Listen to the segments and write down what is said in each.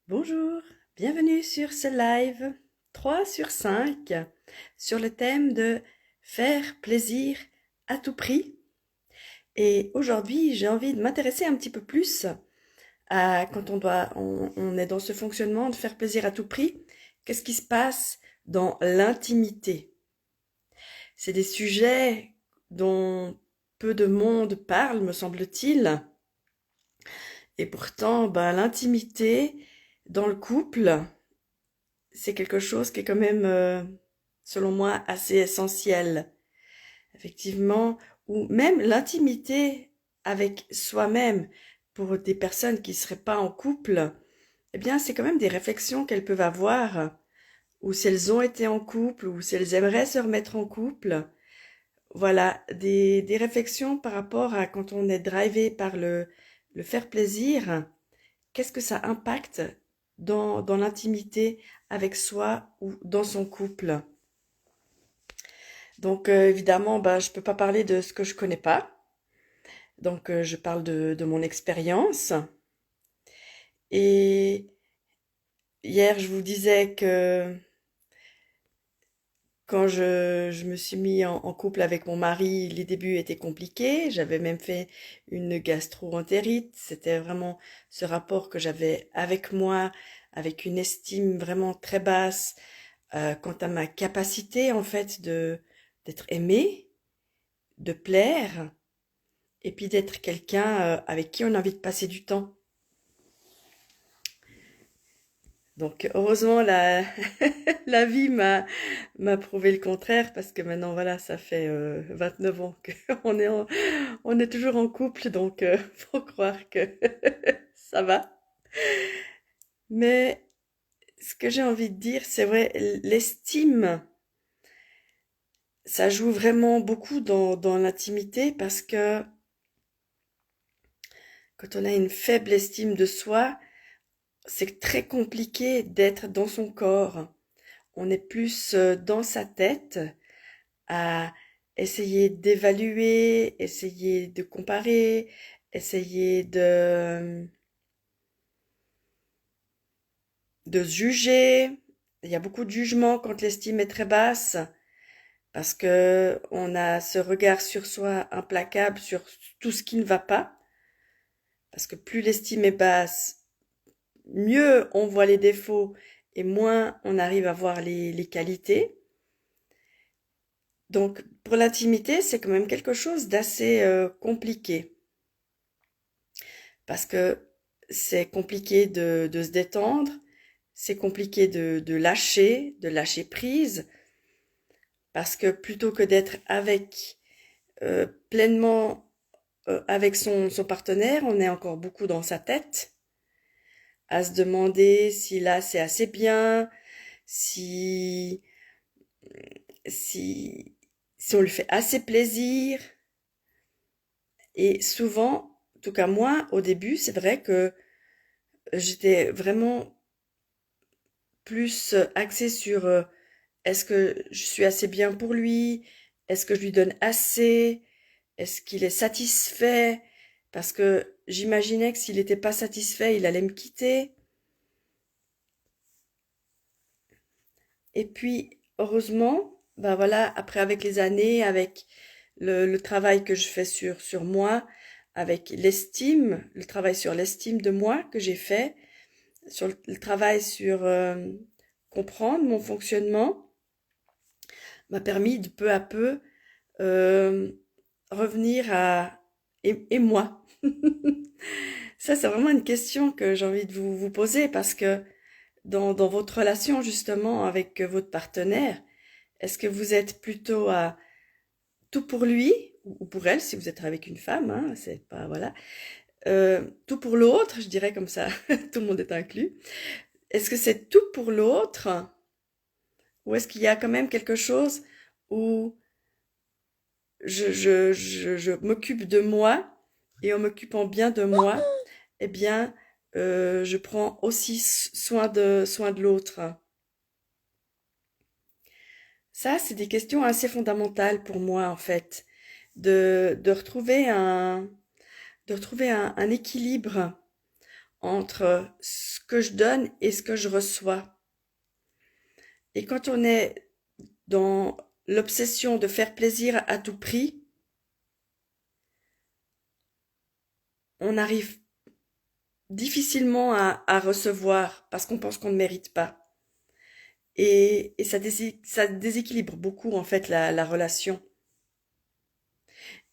Bonjour, bienvenue sur ce live 3 sur 5 sur le thème de faire plaisir à tout prix. Et aujourd'hui, j'ai envie de m'intéresser un petit peu plus à quand on est dans ce fonctionnement de faire plaisir à tout prix. Qu'est-ce qui se passe dans l'intimité? C'est des sujets dont peu de monde parle, me semble-t-il. Et pourtant, l'intimité dans le couple, c'est quelque chose qui est quand même, selon moi, assez essentiel. Effectivement, ou même l'intimité avec soi-même pour des personnes qui ne seraient pas en couple, eh bien, c'est quand même des réflexions qu'elles peuvent avoir, ou si elles ont été en couple, ou si elles aimeraient se remettre en couple. Voilà, des réflexions par rapport à quand on est drivé par le faire plaisir. Qu'est-ce que ça impacte dans l'intimité avec soi ou dans son couple? Donc évidemment, je peux pas parler de ce que je connais pas. Donc je parle de mon expérience. Et hier, je vous disais que quand je me suis mis en couple avec mon mari, les débuts étaient compliqués. J'avais même fait une gastro-entérite. C'était vraiment ce rapport que j'avais avec moi, avec une estime vraiment très basse quant à ma capacité en fait de d'être aimée, de plaire, et puis d'être quelqu'un avec qui on a envie de passer du temps. Donc heureusement la vie m'a prouvé le contraire parce que maintenant voilà ça fait 29 ans qu'on on est toujours en couple donc faut croire que ça va. Mais ce que j'ai envie de dire c'est vrai l'estime ça joue vraiment beaucoup dans l'intimité parce que quand on a une faible estime de soi, c'est très compliqué d'être dans son corps. On est plus dans sa tête à essayer d'évaluer, essayer de comparer, essayer de juger. Il y a beaucoup de jugement quand l'estime est très basse parce que on a ce regard sur soi implacable sur tout ce qui ne va pas. Parce que plus l'estime est basse, mieux on voit les défauts et moins on arrive à voir les qualités. Donc pour l'intimité, c'est quand même quelque chose d'assez compliqué. Parce que c'est compliqué de se détendre, c'est compliqué de lâcher prise, parce que plutôt que d'être avec pleinement avec son partenaire, on est encore beaucoup dans sa tête, à se demander si là c'est assez bien, si, si, si on lui fait assez plaisir. Et souvent, en tout cas moi, au début, c'est vrai que j'étais vraiment plus axée sur est-ce que je suis assez bien pour lui? Est-ce que je lui donne assez? Est-ce qu'il est satisfait? Parce que j'imaginais que s'il n'était pas satisfait, il allait me quitter. Et puis, heureusement, voilà, après avec les années, avec le travail que je fais sur moi, avec l'estime, le travail sur l'estime de moi que j'ai fait, sur le travail sur comprendre mon fonctionnement, m'a permis de peu à peu euh, revenir à et moi. Ça, c'est vraiment une question que j'ai envie de vous poser parce que dans votre relation justement avec votre partenaire, est-ce que vous êtes plutôt à tout pour lui ou pour elle si vous êtes avec une femme, hein, c'est pas voilà, tout pour l'autre, je dirais comme ça, tout le monde est inclus. Est-ce que c'est tout pour l'autre ou est-ce qu'il y a quand même quelque chose où je m'occupe de moi et en m'occupant bien de moi, eh bien, je prends aussi soin de l'autre. Ça, c'est des questions assez fondamentales pour moi, en fait, de retrouver un équilibre entre ce que je donne et ce que je reçois. Et quand on est dans l'obsession de faire plaisir à tout prix, on arrive difficilement à recevoir parce qu'on pense qu'on ne mérite pas. Et ça déséquilibre beaucoup en fait la relation.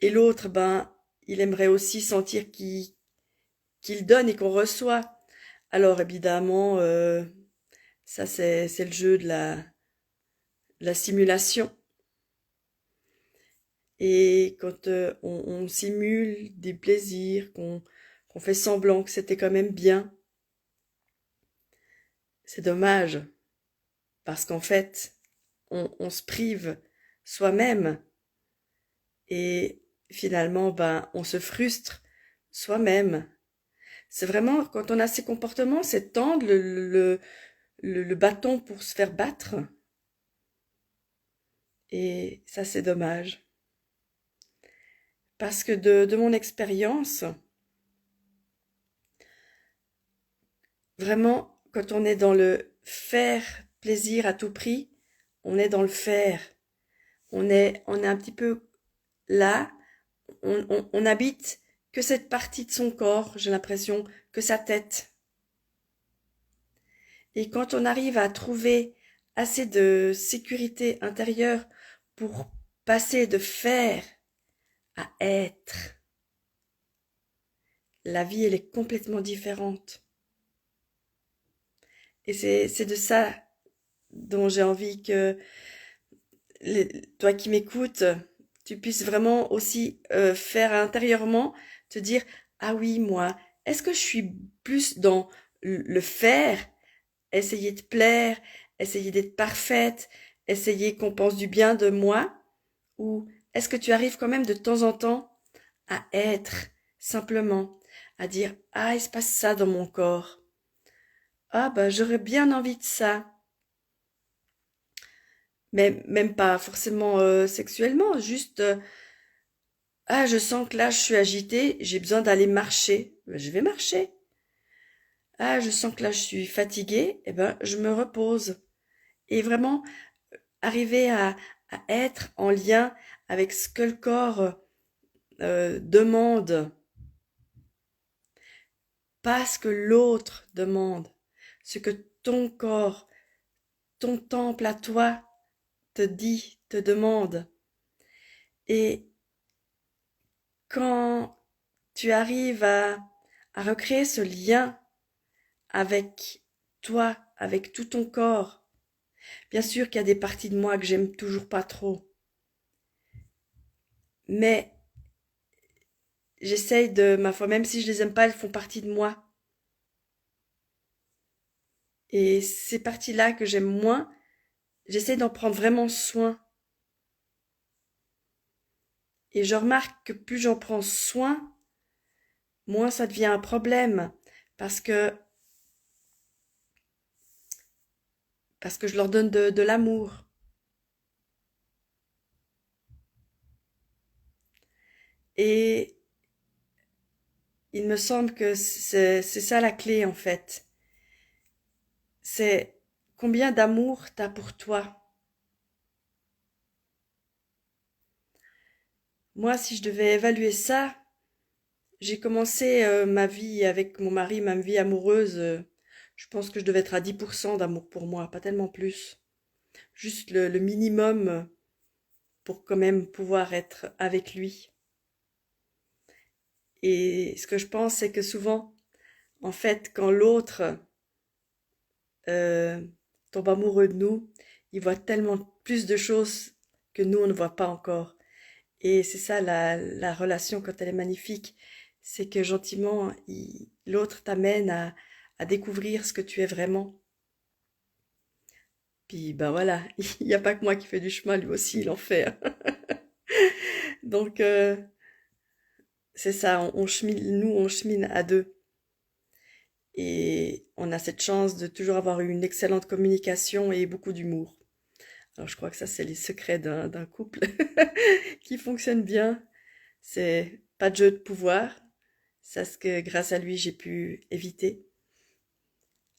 Et l'autre, ben, il aimerait aussi sentir qu'il donne et qu'on reçoit. Alors évidemment, ça c'est le jeu de la simulation. Et quand on simule des plaisirs, qu'on fait semblant que c'était quand même bien, c'est dommage. Parce qu'en fait, on se prive soi-même et finalement, ben, on se frustre soi-même. C'est vraiment, quand on a ces comportements, c'est tendre le bâton pour se faire battre. Et ça, c'est dommage. Parce que de mon expérience, vraiment, quand on est dans le faire plaisir à tout prix, on est dans le faire. On est un petit peu là, on habite que cette partie de son corps, j'ai l'impression, que sa tête. Et quand on arrive à trouver assez de sécurité intérieure pour passer de faire à être, la vie, elle est complètement différente. Et c'est de ça dont j'ai envie que toi qui m'écoutes, tu puisses vraiment aussi faire intérieurement, te dire, ah oui, moi, est-ce que je suis plus dans le faire, essayer de plaire, essayer d'être parfaite, essayer qu'on pense du bien de moi, ou est-ce que tu arrives quand même de temps en temps à être, simplement, à dire, ah, il se passe ça dans mon corps. Ah, ben, j'aurais bien envie de ça. Mais même pas forcément sexuellement, juste ah, je sens que là je suis agitée, j'ai besoin d'aller marcher. Ben, je vais marcher. Ah, je sens que là je suis fatiguée, eh ben je me repose. Et vraiment arriver à être en lien avec ce que le corps demande, pas ce que l'autre demande, ce que ton corps, ton temple à toi te dit, te demande. Et quand tu arrives à recréer ce lien avec toi, avec tout ton corps, bien sûr qu'il y a des parties de moi que j'aime toujours pas trop, mais j'essaye de, ma foi, même si je les aime pas, elles font partie de moi. Et ces parties-là que j'aime moins, j'essaie d'en prendre vraiment soin. Et je remarque que plus j'en prends soin, moins ça devient un problème. Parce que, parce que je leur donne de l'amour. Et il me semble que c'est ça la clé en fait. C'est combien d'amour t'as pour toi. Moi, si je devais évaluer ça, j'ai commencé ma vie avec mon mari, ma vie amoureuse. Je pense que je devais être à 10% d'amour pour moi, pas tellement plus. Juste le minimum pour quand même pouvoir être avec lui. Et ce que je pense, c'est que souvent, en fait, quand l'autre euh, tombe amoureux de nous, il voit tellement plus de choses que nous, on ne voit pas encore. Et c'est ça la relation quand elle est magnifique, c'est que gentiment, l'autre t'amène à découvrir ce que tu es vraiment. Puis ben voilà, il n'y a pas que moi qui fais du chemin, lui aussi il en fait, hein. Donc c'est ça, on chemine, nous on chemine à deux. Et on a cette chance de toujours avoir une excellente communication et beaucoup d'humour. Alors je crois que ça c'est les secrets d'un couple qui fonctionne bien. C'est pas de jeu de pouvoir, C'est ce que grâce à lui j'ai pu éviter.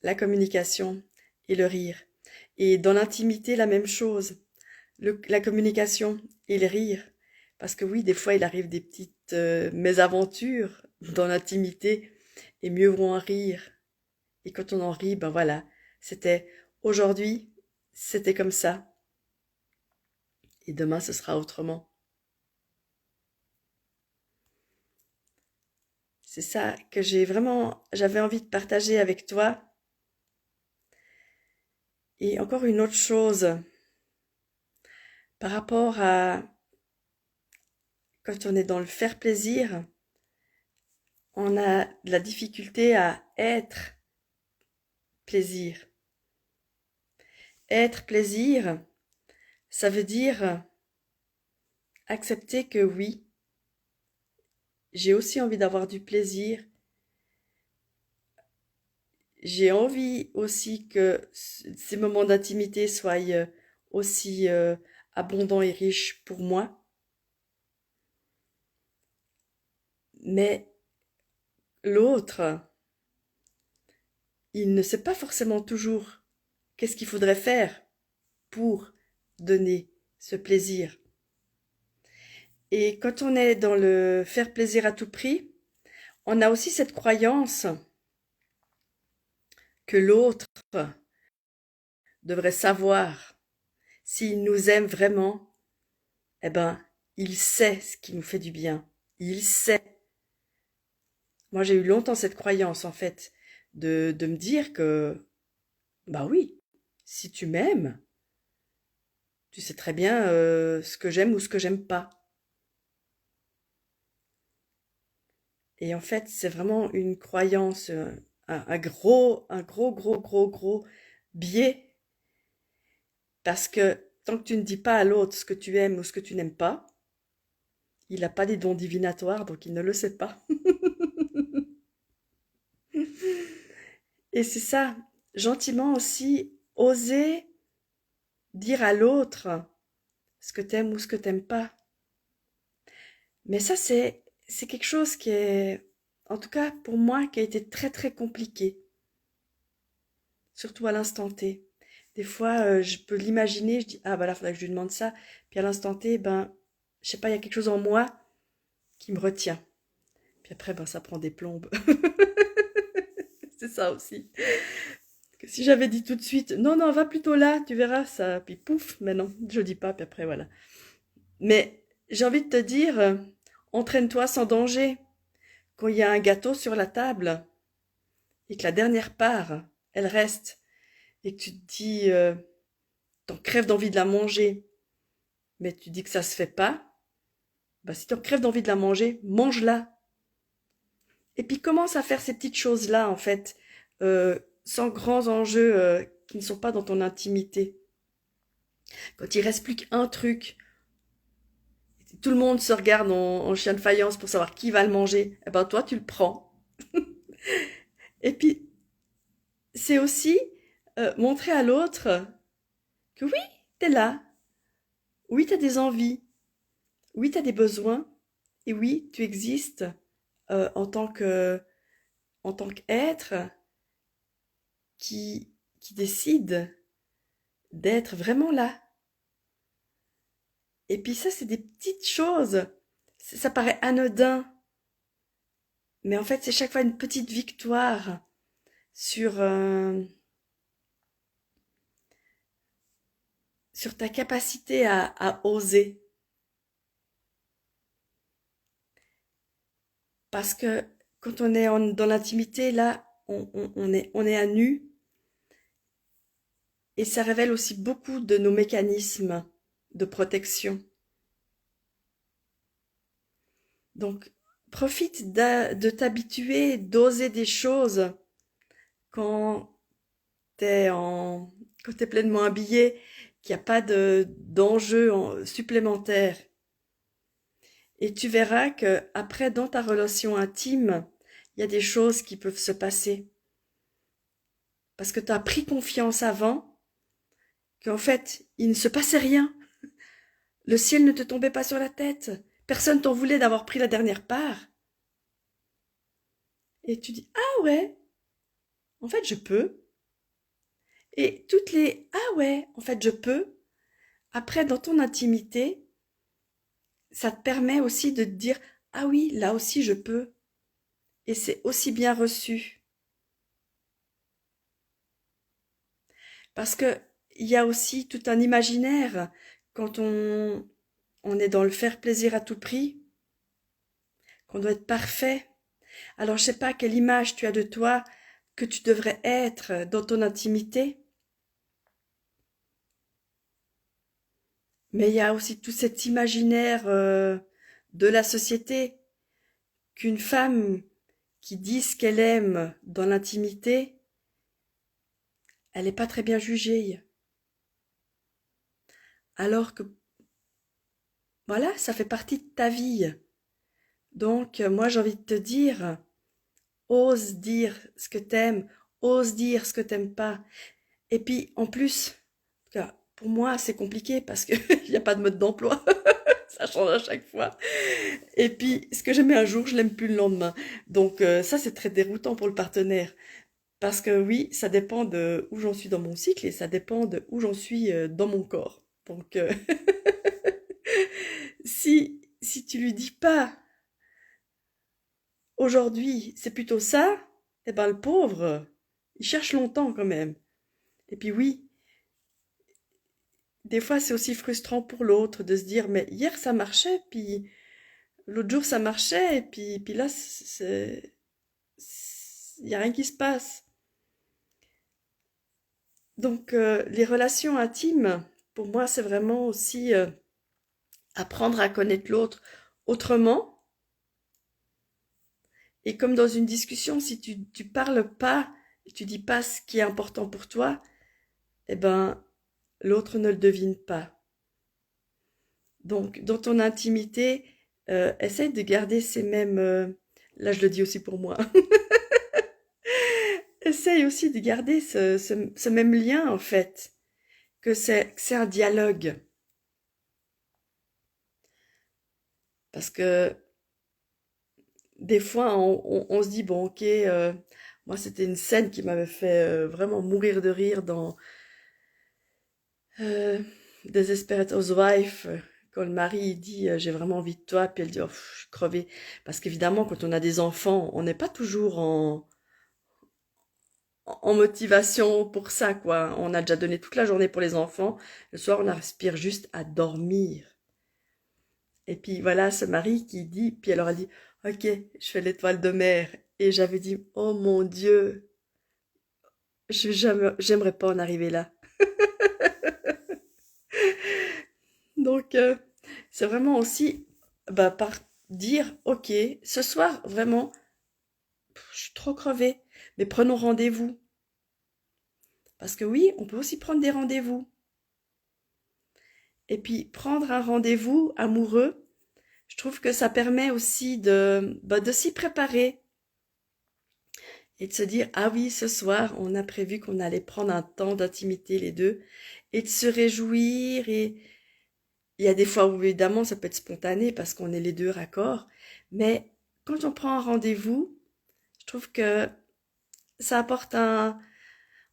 La communication et le rire. Et dans l'intimité, la même chose. La communication et le rire. Parce que oui, des fois, il arrive des petites mésaventures dans l'intimité, et mieux vaut en rire. Et quand on en rit, ben voilà, c'était aujourd'hui, c'était comme ça, et demain, ce sera autrement. C'est ça que j'avais envie de partager avec toi. Et encore une autre chose, par rapport à quand on est dans le faire plaisir, on a de la difficulté à être plaisir. Être plaisir, ça veut dire accepter que oui, j'ai aussi envie d'avoir du plaisir. J'ai envie aussi que ces moments d'intimité soient aussi abondants et riches pour moi. Mais l'autre, il ne sait pas forcément toujours qu'est-ce qu'il faudrait faire pour donner ce plaisir. Et quand on est dans le faire plaisir à tout prix, on a aussi cette croyance que l'autre devrait savoir s'il nous aime vraiment. Eh ben, il sait ce qui nous fait du bien. Il sait. Moi, j'ai eu longtemps cette croyance, en fait, de me dire que, bah oui, si tu m'aimes, tu sais très bien ce que j'aime ou ce que j'aime pas. Et en fait, c'est vraiment une croyance, un gros biais, parce que tant que tu ne dis pas à l'autre ce que tu aimes ou ce que tu n'aimes pas, il n'a pas des dons divinatoires, donc il ne le sait pas. Et c'est ça, gentiment aussi, oser dire à l'autre ce que t'aimes ou ce que t'aimes pas. Mais ça, c'est quelque chose qui est, en tout cas pour moi, qui a été très compliqué, surtout à l'instant T. Des fois, je peux l'imaginer, je dis, ah bah là, faudrait que je lui demande ça. Puis à l'instant T, ben, je sais pas, il y a quelque chose en moi qui me retient. Puis après, ben, ça prend des plombes. C'est ça aussi. Que si j'avais dit tout de suite, non, non, va plutôt là, tu verras ça. Puis pouf, mais non, je dis pas, puis après, voilà. Mais j'ai envie de te dire, entraîne-toi sans danger. Quand il y a un gâteau sur la table et que la dernière part, elle reste, et que tu te dis, t'en crèves d'envie de la manger, mais tu dis que ça se fait pas, bah si t'en crèves d'envie de la manger, mange-la. Et puis commence à faire ces petites choses-là, en fait, sans grands enjeux qui ne sont pas dans ton intimité. Quand il reste plus qu'un truc, tout le monde se regarde en chien de faïence pour savoir qui va le manger, eh ben toi tu le prends. Et puis c'est aussi montrer à l'autre que oui, t'es là, oui t'as des envies, oui t'as des besoins, et oui tu existes en tant qu'être qui décide d'être vraiment là. Et puis ça, c'est des petites choses. Ça paraît anodin, mais en fait, c'est chaque fois une petite victoire sur, sur ta capacité à oser. Parce que quand on est dans l'intimité, là, on est à nu. Et ça révèle aussi beaucoup de nos mécanismes de protection. Donc, profite de t'habituer, d'oser des choses quand quand t'es pleinement habillé, qu'il n'y a pas d'enjeu supplémentaire. Et tu verras que après, dans ta relation intime, il y a des choses qui peuvent se passer. Parce que tu as pris confiance avant, qu'en fait, il ne se passait rien. Le ciel ne te tombait pas sur la tête. Personne t'en voulait d'avoir pris la dernière part. et tu dis, ah ouais, en fait je peux. Et toutes les, ah ouais, en fait je peux, après dans ton intimité, ça te permet aussi de te dire, ah oui, là aussi je peux. Et c'est aussi bien reçu. Parce que il y a aussi tout un imaginaire quand on est dans le faire plaisir à tout prix, qu'on doit être parfait. Alors je sais pas quelle image tu as de toi que tu devrais être dans ton intimité, mais il y a aussi tout cet imaginaire de la société qu'une femme qui dit ce qu'elle aime dans l'intimité, elle n'est pas très bien jugée. Alors que voilà, ça fait partie de ta vie. Donc moi j'ai envie de te dire, ose dire ce que t'aimes, ose dire ce que t'aimes pas. Et puis en plus, pour moi c'est compliqué parce que il n'y a pas de mode d'emploi. Ça change à chaque fois. Et puis, ce que j'aimais un jour, je l'aime plus le lendemain. Donc, ça, c'est très déroutant pour le partenaire. Parce que oui, ça dépend de où j'en suis dans mon cycle et ça dépend de où j'en suis dans mon corps. Donc, si tu lui dis pas aujourd'hui, c'est plutôt ça, eh ben le pauvre, il cherche longtemps quand même. Et puis oui, des fois c'est aussi frustrant pour l'autre de se dire, mais hier ça marchait, puis l'autre jour ça marchait, et puis là, il n'y a rien qui se passe. Donc, les relations intimes, pour moi, c'est vraiment aussi apprendre à connaître l'autre autrement. Et comme dans une discussion, si tu parles pas, et tu dis pas ce qui est important pour toi, eh ben, l'autre ne le devine pas. Donc, dans ton intimité, essaye de garder ces mêmes... là, je le dis aussi pour moi. Essaye aussi de garder ce même lien, en fait, que c'est un dialogue. Parce que des fois, on se dit, bon, ok, moi, c'était une scène qui m'avait fait vraiment mourir de rire dans euh, Desperate Housewives, quand le mari il dit, j'ai vraiment envie de toi, puis elle dit, oh, pff, je suis crevée. Parce qu'évidemment, quand on a des enfants, on n'est pas toujours en motivation pour ça, quoi. On a déjà donné toute la journée pour les enfants. Le soir, on aspire juste à dormir. Et puis voilà, ce mari qui dit, puis alors elle dit, ok, je fais l'étoile de mer. Et j'avais dit, oh mon Dieu, j'aimerais pas en arriver là. Donc, c'est vraiment aussi, bah, par dire, ok, ce soir, vraiment, je suis trop crevée, mais prenons rendez-vous. Parce que oui, on peut aussi prendre des rendez-vous. Et puis, prendre un rendez-vous amoureux, je trouve que ça permet aussi de s'y préparer et de se dire, ah oui, ce soir, on a prévu qu'on allait prendre un temps d'intimité les deux et de se réjouir. Et il y a des fois où évidemment ça peut être spontané parce qu'on est les deux raccords, mais quand on prend un rendez-vous, je trouve que ça apporte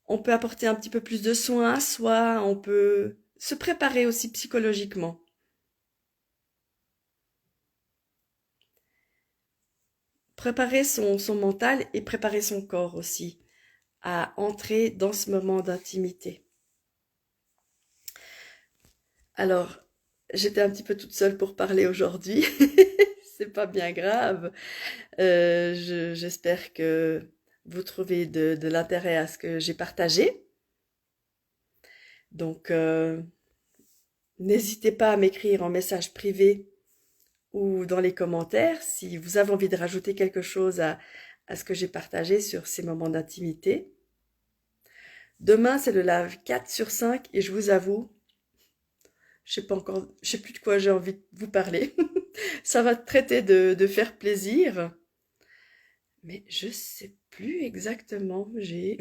on peut apporter un petit peu plus de soin à soi, on peut se préparer aussi psychologiquement. Préparer son mental et préparer son corps aussi à entrer dans ce moment d'intimité. Alors, j'étais un petit peu toute seule pour parler aujourd'hui. C'est pas bien grave. J'espère que vous trouvez de l'intérêt à ce que j'ai partagé. Donc, n'hésitez pas à m'écrire en message privé ou dans les commentaires si vous avez envie de rajouter quelque chose à ce que j'ai partagé sur ces moments d'intimité. Demain, c'est le live 4 sur 5 et je vous avoue, je sais pas encore, je sais plus de quoi j'ai envie de vous parler. Ça va traiter de faire plaisir, mais je sais plus exactement. J'ai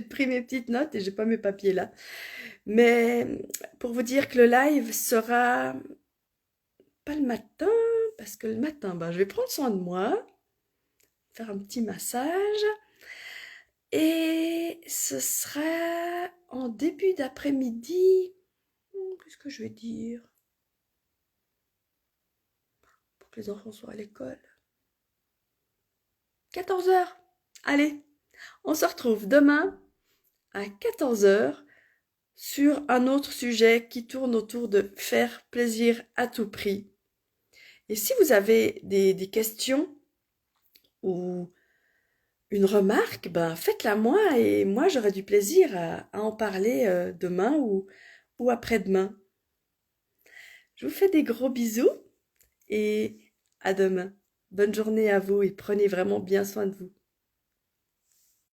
pris mes petites notes et j'ai pas mes papiers là. Mais pour vous dire que le live sera pas le matin, parce que le matin, bah, je vais prendre soin de moi, faire un petit massage. Et ce sera en début d'après-midi. Qu'est-ce que je vais dire? Pour que les enfants soient à l'école. 14 heures. Allez, on se retrouve demain à 14 heures sur un autre sujet qui tourne autour de faire plaisir à tout prix. Et si vous avez des questions ou une remarque, ben faites-la moi et moi j'aurai du plaisir à en parler demain ou après-demain. Je vous fais des gros bisous et à demain. Bonne journée à vous et prenez vraiment bien soin de vous.